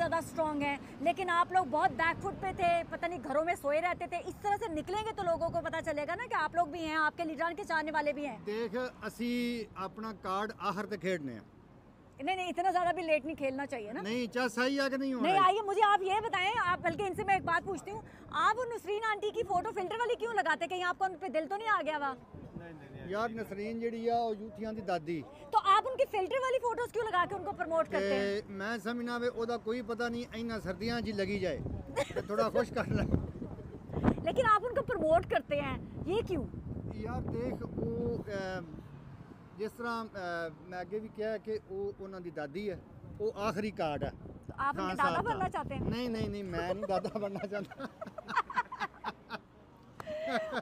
ज़्यादा स्ट्रॉन्ग हैं, लेकिन आप लोग बहुत बैकफुट पे थे, पता नहीं घरों में सोए रहते थे। इस तरह से निकलेंगे तो लोगों को पता चलेगा ना कि आप लोग भी हैं, आपके लीडरान के चाहने वाले भी हैं। देख असी अपना कार्ड आखिर तक खेडने हैं। नहीं, इतना ज़्यादा भी लेट नहीं खेलना चाहिए ना। नहीं चाहे सही है कि नहीं नहीं, आइए मुझे आप ये बताएं, आप बल्कि इनसे मैं एक बात पूछती हूँ, आप वो नसरीन आंटी की फोटो फिल्टर वाली क्यों लगाते? कहीं आपको उन पे दिल तो नहीं आ गया वा? यार नसरीन जी यूथियां दी दादी, तो आप उनकी फिल्टर वाली फोटोज क्यों लगा के उनको प्रमोट करते हैं? मैं समझना वे ओदा कोई पता नहीं, इन्ना सर्दियां जी लगी जाए तो थोड़ा खुश कर ले। लेकिन आप उनको प्रमोट करते हैं, ये क्यों? यार देख वो जिस तरह मैं अगे भी कहा कि वो उन्हों दी दादी है, वो आखिरी कार्ड है। तो आप उनके दादा बनना चाहते हैं? नहीं मैं नहीं दादा बनना चाहता।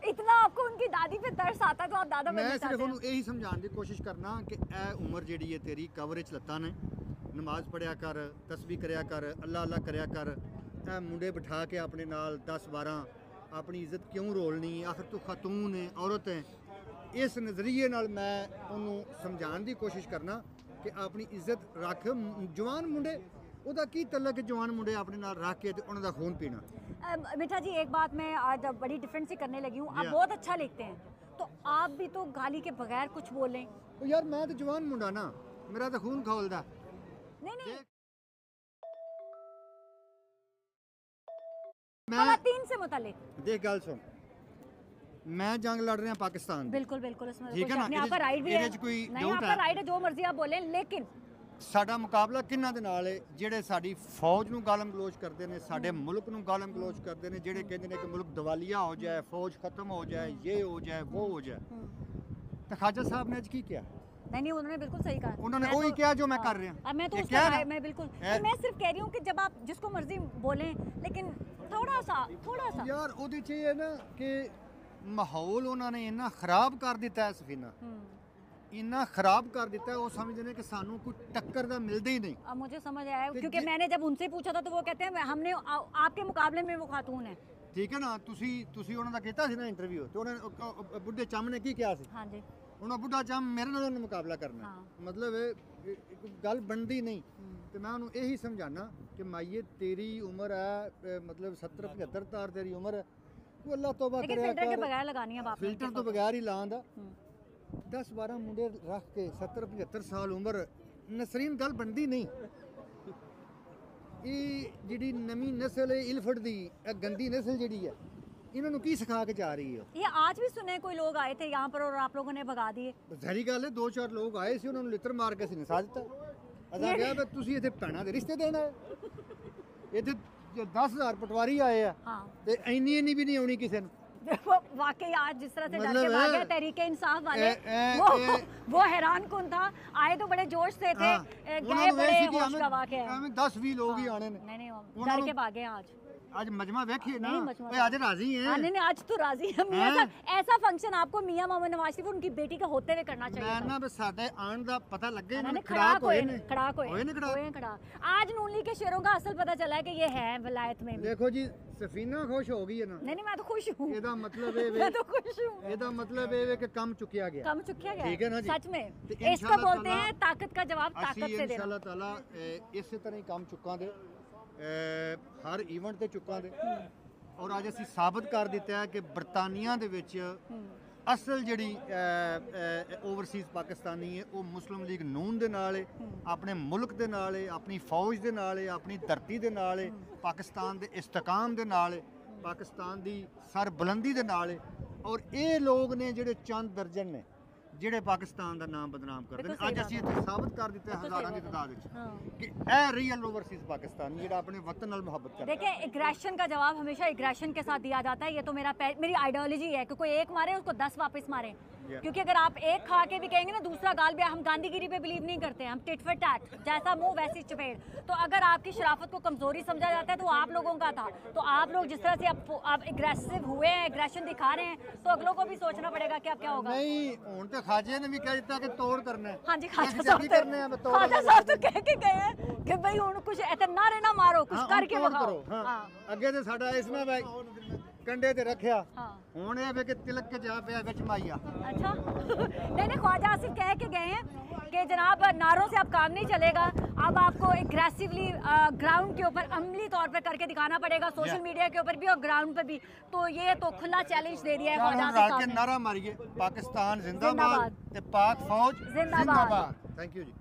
इतना आपको उनकी दादी पे तरस आता तो आप दादा बनना मैं चाहते सिर्फ हैं? यही समझाने की कोशिश करना कि ए उम्र जी है तेरी, कवरेज लत्ता ने, नमाज पढ़िया कर, तस्बीह करया कर, अल्लाह अल्लाह करया कर। ए मुंडे बिठा के अपने नाल 10-12 अपनी इज्जत क्यों रोलनी? आखिर तू खातून है, औरत है। इस नज़रिए नाल मैं उन्होंने समझाने की कोशिश करना कि अपनी इज्जत रख। जवान मुंडे ਉਹਦਾ ਕੀ तलक जवान मुंडे अपने नाल रख के उन्हों का खून पीना। मिठा जी एक बात मैं आज बड़ी डिफरेंट सी करने लगी हूँ, आप बहुत अच्छा लिखते हैं, तो आप भी तो गाली के बगैर कुछ बोलें। तो यार मैं तो जवान मुंडा ना, मेरा तो खून खौलदा। नहीं मैं से मुतालिक देख गल सुन, मैं जंग लड़ रहा पाकिस्तान। बिल्कुल इसमें ठीक है ना, आपका राइट भी है, नहीं आपका राइट है, जो मर्जी आप बोलें, लेकिन ਸਾਡਾ ਮੁਕਾਬਲਾ ਕਿੰਨਾਂ ਦੇ ਨਾਲ ਹੈ? ਜਿਹੜੇ ਸਾਡੀ ਫੌਜ ਨੂੰ ਗਾਲਮ ਗਲੋਚ ਕਰਦੇ ਨੇ, ਸਾਡੇ ਮੁਲਕ ਨੂੰ ਗਾਲਮ ਗਲੋਚ ਕਰਦੇ ਨੇ, ਜਿਹੜੇ ਕਹਿੰਦੇ ਨੇ ਕਿ ਮੁਲਕ ਦਿਵਾਲੀਆ ਹੋ ਜਾਏ, ਫੌਜ ਖਤਮ ਹੋ ਜਾਏ, ਇਹ ਹੋ ਜਾਏ, ਉਹ ਹੋ ਜਾਏ। ਤਾਂ ਖਾਜਾ ਸਾਹਿਬ ਨੇ ਅੱਜ ਕੀ ਕਿਹਾ? नहीं उन्होंने बिल्कुल सही कहा। उन्होंने वही किया जो मैं कर रहा हूं। मैं तो मैं बिल्कुल मैं सिर्फ कह रही हूँ कि जब आप जिसको मर्जी बोलें, लेकिन थोड़ा सा यार ਉਹਦੇ ਚ ਇਹ ਹੈ ਨਾ ਕਿ ਮਾਹੌਲ ਉਹਨਾਂ ਨੇ ਇੰਨਾ ਖਰਾਬ ਕਰ ਦਿੱਤਾ ਹੈ, ਸਫੀਨਾ इन्ना खराब कर देता है, वो समझते हैं कि सानू कोई टक्कर का मिलता ही नहीं। अब मुझे समझ आया, क्योंकि मैंने जब उनसे पूछा था तो वो कहते हैं हमने आपके मुकाबले में वो खातून है। ठीक है ना, तुसी उन्होंने कीता सी ना इंटरव्यू, तो उन्होंने बुढ़े चम ने की किया सी? हाँ जी, उन्होंने बुढ़ा चम मेरे नाल मुकाबला करना। हाँ। मतलब गल बनती नहीं। तो मैं उन्होंने यही समझाना कि माइये तेरी उम्र है, मतलब 70-75 तार तेरी उम्र है, तू अल्लाह तौबा करे, फिल्टर के बगैर लगानी है, फिल्टर तो बगैर ही लांदा। 10-12 मुंडे रख के 70-75 साल उम्र, नसरीन गल बनती नहीं। ये जी नवी नस्ल है इलफट दी, गंदी नस्ल जी है, इन्होंने की सिखा के जा रही है? ये आज भी सुने कोई लोग आए थे यहाँ पर और आप लोगों ने भगा दिए। जहरी गल है, 2-4 लोग आए सी, उन्होंने लित्र मार के नसा दिता। असा कहा भी तुसी इत्थे भैणां दे रिश्ते देना है, इत्थे 10,000 पटवारी आए हैं। हाँ। ते इन्नी भी नहीं आनी किसी ने। वाकई आज जिस तरह से डर के भागे तहरीके इंसाफ वाले, वो हैरान कौन था, आए तो बड़े जोश से थे, गए बड़े होश गवा के। 10-20 लोग ही आने ने। नहीं डर के भागे आज मजमा देखिए ना, आज राजी हैं। नहीं आज तो राजी है। मियां साहब ऐसा फंक्शन आपको मियां मोहम्मद नवाज शरीफ उनकी बेटी का होते हुए करना चाहिए। मैं ना बस साडे आन दा पता लगे ना, खड़ाक होए। आज नून लीग के शेरों का असल पता चला है कि ये है विलायत में। देखो जी सफीना खुश हो गई है ना। नहीं मैं तो खुश हूं। ਇਹਦਾ मतलब है मैं तो खुश हूं। ਇਹਦਾ मतलब है कि काम चुकिया गया। ठीक है ना जी, सच में इसको बोलते हैं ताकत का जवाब ताकत से देना। इंशाल्लाह ताला इसी तरह ही काम चुका दे, हर इवेंट ते चुका दे। और आज असी साबित कर दिता है कि बरतानिया दे विच असल जिहड़ी ओवरसीज़ पाकिस्तानी है वो मुस्लिम लीग नून दे नाल है, अपने मुल्क दे नाल है, अपनी फौज दे नाल है, अपनी धरती दे नाल है, पाकिस्तान दे इस्तेकाम दे नाल है, पाकिस्तान दी सरबुलंदी दे नाल है। और ये लोग ने जिहड़े चंद दर्जन ने ਜਿਹੜੇ ਪਾਕਿਸਤਾਨ ਦਾ ਨਾਮ ਬਦਨਾਮ ਕਰਦੇ ਨੇ, ਅੱਜ ਅਸੀਂ ਇੱਥੇ ਸਾਬਤ ਕਰ ਦਿੱਤਾ ਹਜ਼ਾਰਾਂ ਦੀ ਤਾਦਾਦ ਵਿੱਚ ਕਿ ਇਹ ਰੀਅਲ ओवरसीज़ पाकिस्तानी ਜਿਹੜਾ अपने वतन नाल मोहब्बत करता है। देखिए एग्रेशन का जवाब हमेशा एग्रेशन के साथ दिया जाता है, ये तो मेरी आइडियोलॉजी है कि कोई एक मारे उसको 10 वापस मारे, क्योंकि अगर आप एक खा के भी कहेंगे ना दूसरा गाल भी, हम गांधीगिरी पे बिलीव नहीं करते, हम टिट फॉर टैट, जैसा मुंह वैसी चपेट। तो अगर आपकी शराफत को कमजोरी समझा जाता है तो आप लोगों का था, तो आप लोग जिस तरह से आप एग्रेसिव हुए हैं, एग्रेशन दिखा रहे हैं, तो अगलों को भी सोचना पड़ेगा कि अब क्या होगा। नहीं हुण तो खाजे ने भी कह दिता कि तोड़ करना है। हाँ जी खाजा साहब तो कह के गए हैं कि भाई हुण कुछ ऐसे नारे ना मारो, कुछ करके दिखाओ। अगे तो साडा इसमें भाई ਕੰਡੇ ਤੇ ਰੱਖਿਆ हाँ ਹੁਣ ਇਹ ਵੇ ਕਿ ਤਿਲਕ ਕੇ ਜਾ ਪਿਆ ਵਿੱਚ ਮਾਈਆ अच्छा नहीं ख्वाजा आसिफ कह के गए हैं कि जनाब नारों से अब काम नहीं चलेगा, अब आपको एग्रेसिवली ग्राउंड के ऊपर अमली तौर पर करके दिखाना पड़ेगा, सोशल मीडिया के ऊपर भी और ग्राउंड पर भी। तो ये तो खुला चैलेंज दे दिया है ख्वाजा ਰਲ आसिफ ਕੇ साहब ने। ਨਾਰਾ ਮਾਰੀਏ ਪਾਕਿਸਤਾਨ ਜ਼ਿੰਦਾਬਾਦ। ਜ਼ਿੰਦਾਬਾਦ ਤੇ ਪਾਕ ਫੌਜ ਜ਼ਿੰਦਾਬਾਦ। ਥੈਂਕ ਯੂ ਜੀ।